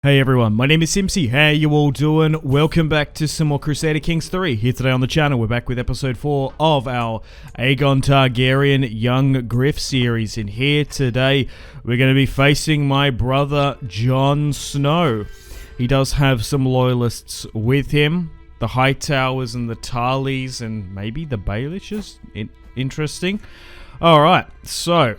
Hey everyone, my name is Simpzy. How you all doing? Welcome back to some more Crusader Kings 3. Here today on the channel, we're back with episode 4 of our Aegon Targaryen Young Griff series. And here today, we're going to be facing my brother, Jon Snow. He does have some loyalists with him. The Hightowers and the Tarleys and maybe the Baelishes. Interesting. Alright, so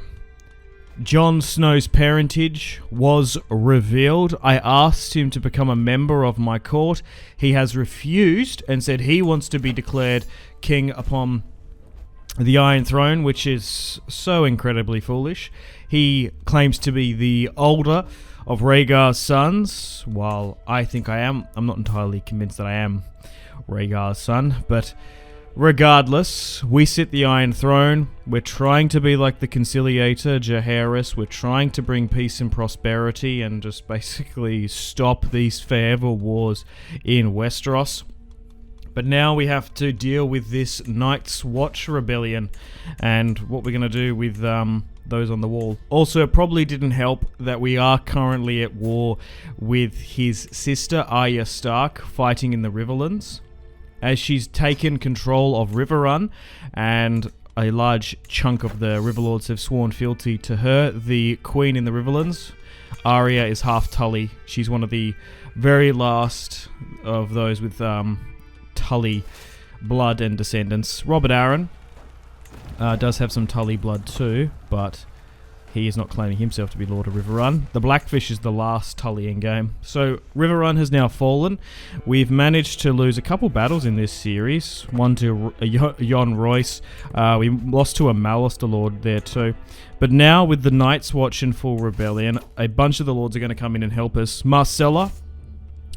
Jon Snow's parentage was revealed. I asked him to become a member of my court. He has refused and said he wants to be declared king upon the Iron Throne, which is so incredibly foolish. He claims to be the older of Rhaegar's sons, while I think I am. I'm not entirely convinced that I am Rhaegar's son, but regardless, we sit the Iron Throne. We're trying to be like the conciliator, Jaehaerys. We're trying to bring peace and prosperity and just basically stop these forever wars in Westeros. But now we have to deal with this Night's Watch rebellion and what we're going to do with those on the wall. Also, it probably didn't help that we are currently at war with his sister, Arya Stark, fighting in the Riverlands, as she's taken control of Riverrun, and a large chunk of the Riverlords have sworn fealty to her, the Queen in the Riverlands. Arya is half Tully. She's one of the very last of those with Tully blood and descendants. Robert Baratheon does have some Tully blood too, but he is not claiming himself to be Lord of Riverrun. The Blackfish is the last Tully in game. So Riverrun has now fallen. We've managed to lose a couple battles in this series. One to JON Royce. We lost to a Lannister Lord there too. But now with the Night's Watch in full rebellion, a bunch of the Lords are going to come in and help us. Myrcella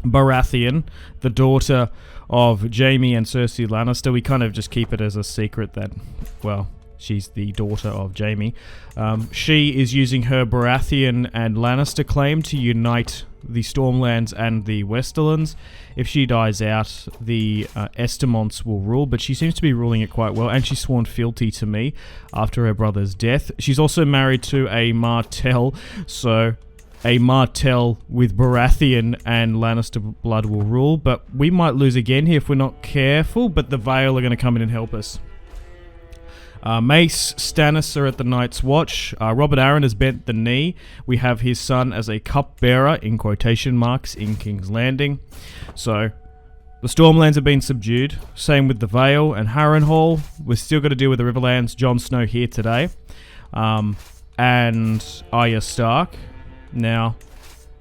Baratheon, the daughter of Jaime and Cersei Lannister. We kind of just keep it as a secret that, well, she's the daughter of Jaime. She is using her Baratheon and Lannister claim to unite the Stormlands and the Westerlands. If she dies out, the Estemonts will rule, but she seems to be ruling it quite well, and she's sworn fealty to me after her brother's death. She's also married to a Martell, so a Martell with Baratheon and Lannister blood will rule, but we might lose again here if we're not careful, but the Vale are going to come in and help us. Mace, Stannis are at the Night's Watch. Robert Baratheon has bent the knee. We have his son as a cupbearer, in quotation marks, in King's Landing. So, the Stormlands have been subdued. Same with the Vale and Harrenhal. We're still got to deal with the Riverlands. Jon Snow here today. And Arya Stark. Now,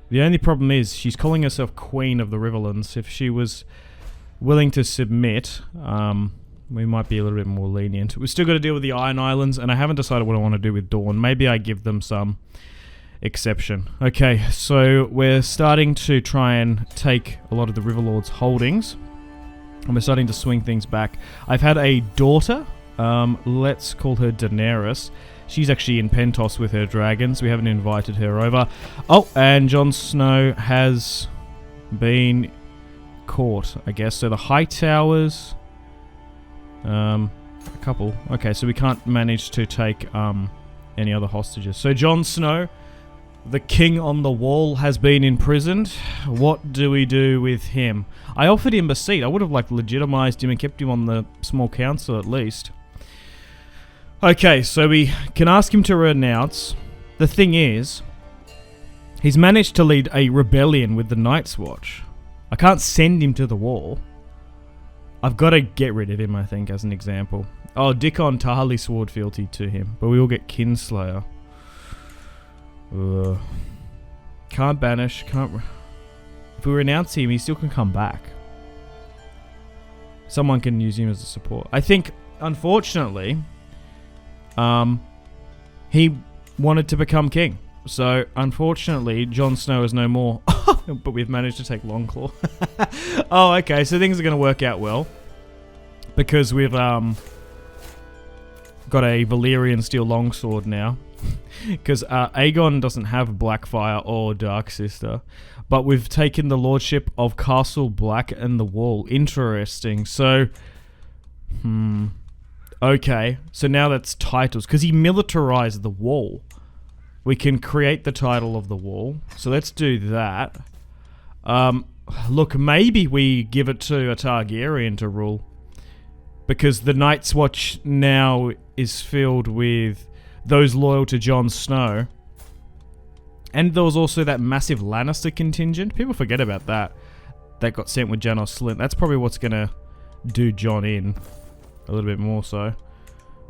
the only problem is she's calling herself Queen of the Riverlands. If she was willing to submit, we might be a little bit more lenient. We've still got to deal with the Iron Islands, and I haven't decided what I want to do with Dawn. Maybe I give them some exception. Okay, so we're starting to try and take a lot of the Riverlords' holdings, and we're starting to swing things back. I've had a daughter. Let's call her Daenerys. She's actually in Pentos with her dragons. We haven't invited her over. Oh, and Jon Snow has been caught, I guess. So the Hightowers, a couple. Okay, so we can't manage to take any other hostages. So Jon Snow, the king on the wall, has been imprisoned. What do we do with him? I offered him a seat. I would have legitimized him and kept him on the small council at least. Okay, so we can ask him to renounce. The thing is, he's managed to lead a rebellion with the Night's Watch. I can't send him to the wall. I've got to get rid of him, I think, as an example. Oh, Dickon Tarly swore fealty to him, but we will get Kinslayer. Can't banish, can't... If we renounce him, he still can come back. Someone can use him as a support. I think, unfortunately, he wanted to become king. So, unfortunately, Jon Snow is no more. But we've managed to take Longclaw. Oh, okay, so things are going to work out well. Because we've got a Valyrian steel longsword now. Because Aegon doesn't have Blackfire or Dark Sister. But we've taken the lordship of Castle Black and the Wall. Interesting. So, okay, so now that's titles. Because he militarized the wall. We can create the title of the wall. So let's do that. Look, maybe we give it to a Targaryen to rule. Because the Night's Watch now is filled with those loyal to Jon Snow. And there was also that massive Lannister contingent. People forget about that. That got sent with Janos Slynt. That's probably what's going to do Jon in. A little bit more so.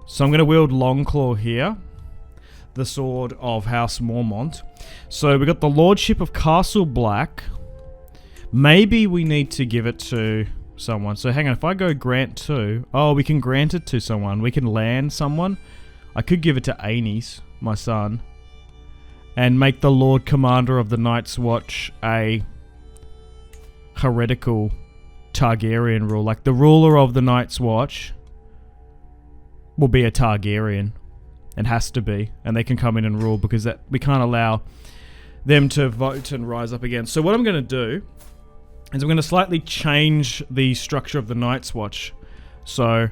So I'm going to wield Longclaw here. The sword of House Mormont. So we got the Lordship of Castle Black. Maybe we need to give it to someone. So hang on, if I go grant to... Oh, we can grant it to someone. We can land someone. I could give it to Aenys, my son. And make the Lord Commander of the Night's Watch a heretical Targaryen rule. Like, the ruler of the Night's Watch will be a Targaryen. It has to be. And they can come in and rule because that we can't allow them to vote and rise up again. So what I'm going to do is I'm going to slightly change the structure of the Night's Watch. So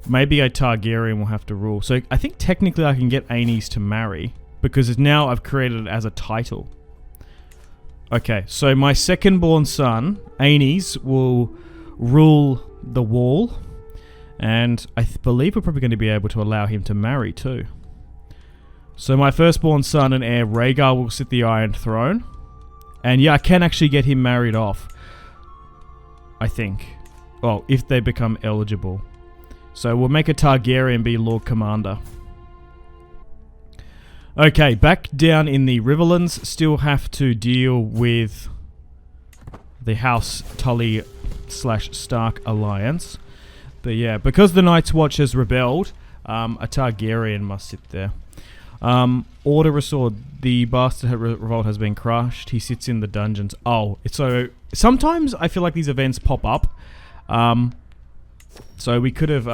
maybe a Targaryen will have to rule. So I think technically I can get Aenys to marry because now I've created it as a title. Okay, so my second born son, Aenys, will rule the Wall. And I believe we're probably going to be able to allow him to marry too. So my firstborn son and heir, Rhaegar, will sit the Iron Throne. And yeah, I can actually get him married off. I think. Well, if they become eligible. So we'll make a Targaryen be Lord Commander. Okay, back down in the Riverlands. Still have to deal with the House Tully / Stark alliance. But yeah, because the Night's Watch has rebelled, a Targaryen must sit there. Order restored. The Bastard Revolt has been crushed. He sits in the dungeons. Oh, so sometimes I feel like these events pop up. So we could have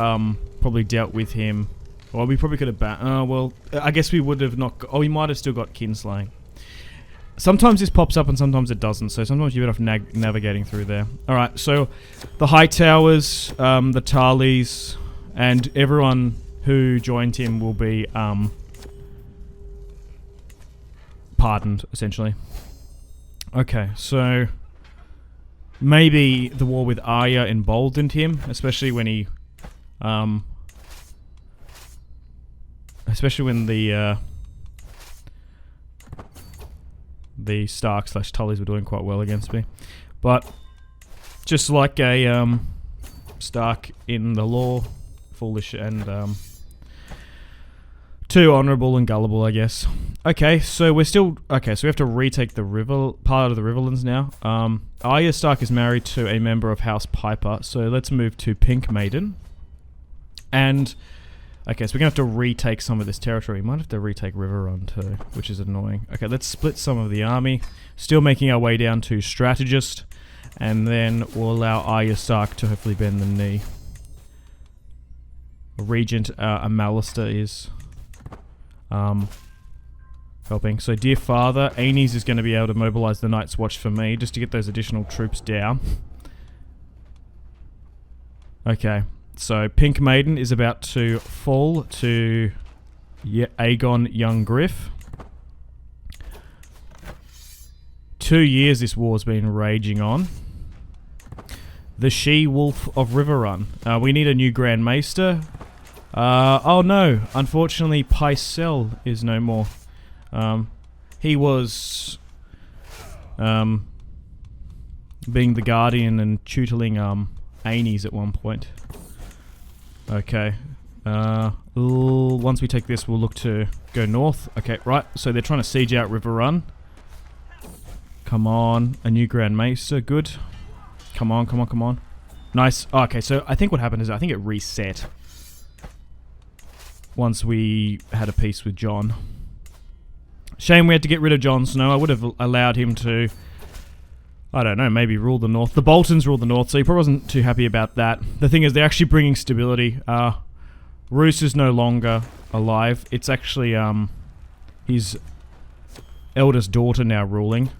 probably dealt with him. Or we probably could have... well, I guess we would have not... Oh, we might have still got kinslaying. Sometimes this pops up and sometimes it doesn't. So sometimes you're better off navigating through there. Alright, so the High Towers, the Tarleys, and everyone who joined him will be... pardoned, essentially. Okay, so maybe the war with Arya emboldened him, especially when he, especially when the Stark / Tullys were doing quite well against me. But just like a Stark in the law, foolish and too honourable and gullible, I guess. Okay, so we're still... Okay, so we have to retake the part of the Riverlands now. Arya Stark is married to a member of House Piper, so let's move to Pink Maiden. And... Okay, so we're going to have to retake some of this territory. We might have to retake Riverrun too, which is annoying. Okay, let's split some of the army. Still making our way down to Strategist. And then we'll allow Arya Stark to hopefully bend the knee. Regent Mallister is... helping. So, dear father, Aenys is going to be able to mobilize the Night's Watch for me, just to get those additional troops down. Okay, so Pink Maiden is about to fall to Aegon young Griff. 2 years this war's been raging on. The She-Wolf of Riverrun. We need a new Grand Maester. Oh no, unfortunately Pycelle is no more. He was being the guardian and tutoring Aenys at one point. Okay. Once we take this, we'll look to go north. Okay, right. So they're trying to siege out Riverrun. Come on. A new Grand Maester. Good. Come on, come on, come on. Nice. Oh, okay, so I think what happened is I think it reset once we had a peace with Jon. Shame we had to get rid of Jon Snow. I would have allowed him to, I don't know, maybe rule the north. The Boltons rule the north, so he probably wasn't too happy about that. The thing is, they're actually bringing stability. Roose is no longer alive. It's actually his eldest daughter now ruling.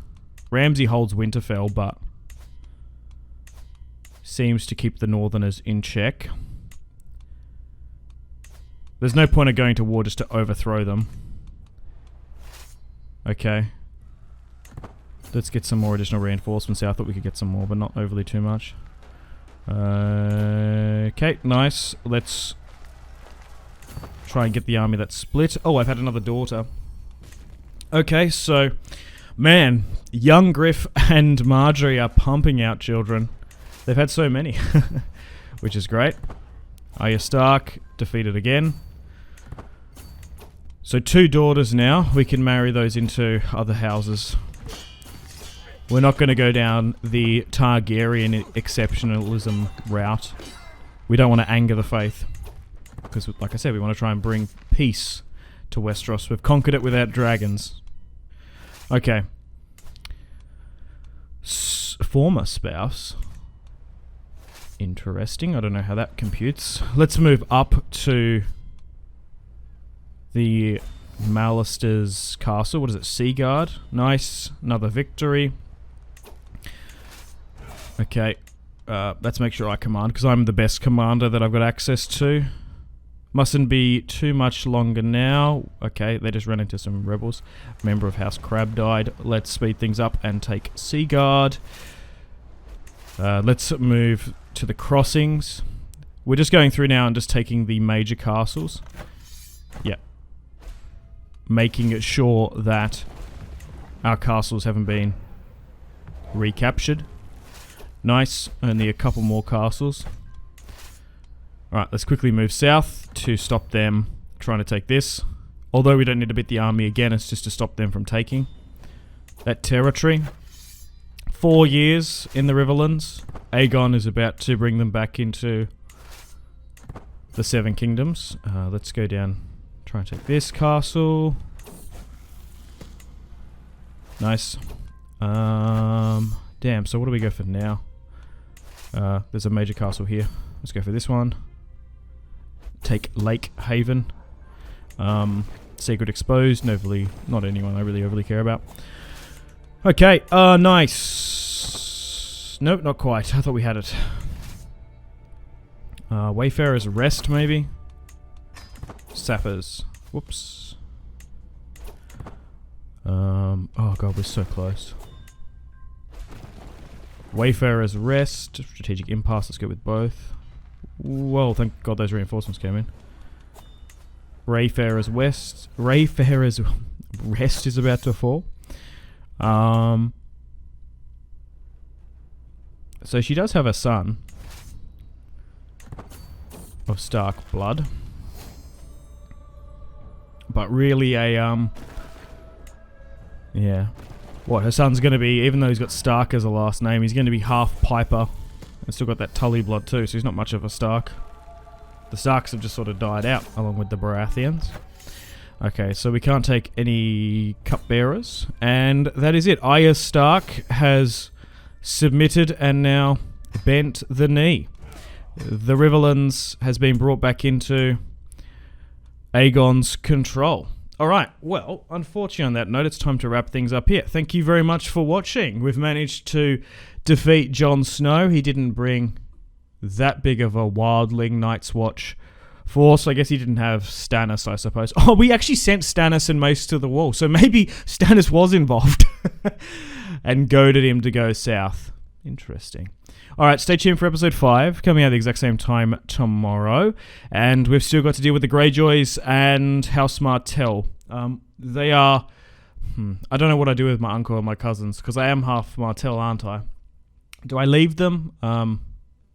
Ramsay holds Winterfell, but seems to keep the Northerners in check. There's no point of going to war just to overthrow them. Okay. Let's get some more additional reinforcements out. I thought we could get some more, but not overly too much. Okay, nice. Let's try and get the army that's split. Oh, I've had another daughter. Okay, so, man, young Griff and Marjorie are pumping out children. They've had so many, which is great. Arya Stark defeated again. So 2 daughters now. We can marry those into other houses. We're not going to go down the Targaryen exceptionalism route. We don't want to anger the faith. Because, like I said, we want to try and bring peace to Westeros. We've conquered it without dragons. Okay. Former spouse. Interesting. I don't know how that computes. Let's move up to the Lannister's castle. What is it? Seaguard. Nice. Another victory. Okay, let's make sure I command, because I'm the best commander that I've got access to. Mustn't be too much longer now. Okay, they just ran into some rebels. Member of House Crab died. Let's speed things up and take Seaguard. Let's move to the crossings. We're just going through now and just taking the major castles. Yeah. Making sure that our castles haven't been recaptured. Nice, only a couple more castles. Alright, let's quickly move south to stop them trying to take this. Although we don't need to beat the army again, it's just to stop them from taking that territory. 4 years in the Riverlands. Aegon is about to bring them back into the 7 Kingdoms. Let's go down, try and take this castle. Nice. Damn, so what do we go for now? There's a major castle here. Let's go for this one. Take Lake Haven. Secret Exposed. Not anyone I really overly care about. Okay, nice. Nope, not quite. I thought we had it. Wayfarer's Rest, maybe? Sappers. Whoops. Oh god, we're so close. Wayfarer's Rest, Strategic Impasse, let's go with both. Well, thank god those reinforcements came in. Wayfarer's Rest is about to fall. So she does have a son of Stark blood. But really yeah. What, her son's going to be, even though he's got Stark as a last name, he's going to be half Piper. And still got that Tully blood too, so he's not much of a Stark. The Starks have just sort of died out, along with the Baratheons. Okay, so we can't take any cupbearers. And that is it. Arya Stark has submitted and now bent the knee. The Riverlands has been brought back into Aegon's control. Alright, well, unfortunately on that note, it's time to wrap things up here. Thank you very much for watching. We've managed to defeat Jon Snow. He didn't bring that big of a wildling Night's Watch force. I guess he didn't have Stannis, I suppose. Oh, we actually sent Stannis and Mace to the wall, so maybe Stannis was involved and goaded him to go south. Interesting. Alright, stay tuned for episode 5, coming out at the exact same time tomorrow. And we've still got to deal with the Greyjoys and House Martell. They are... I don't know what I do with my uncle and my cousins, because I am half Martell, aren't I? Do I leave them?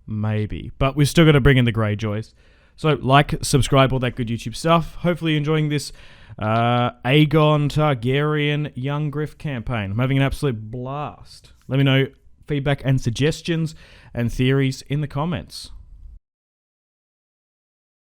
Maybe. But we're still going to bring in the Greyjoys. So, like, subscribe, all that good YouTube stuff. Hopefully you're enjoying this Aegon Targaryen Young Griff campaign. I'm having an absolute blast. Let me know feedback and suggestions and theories in the comments.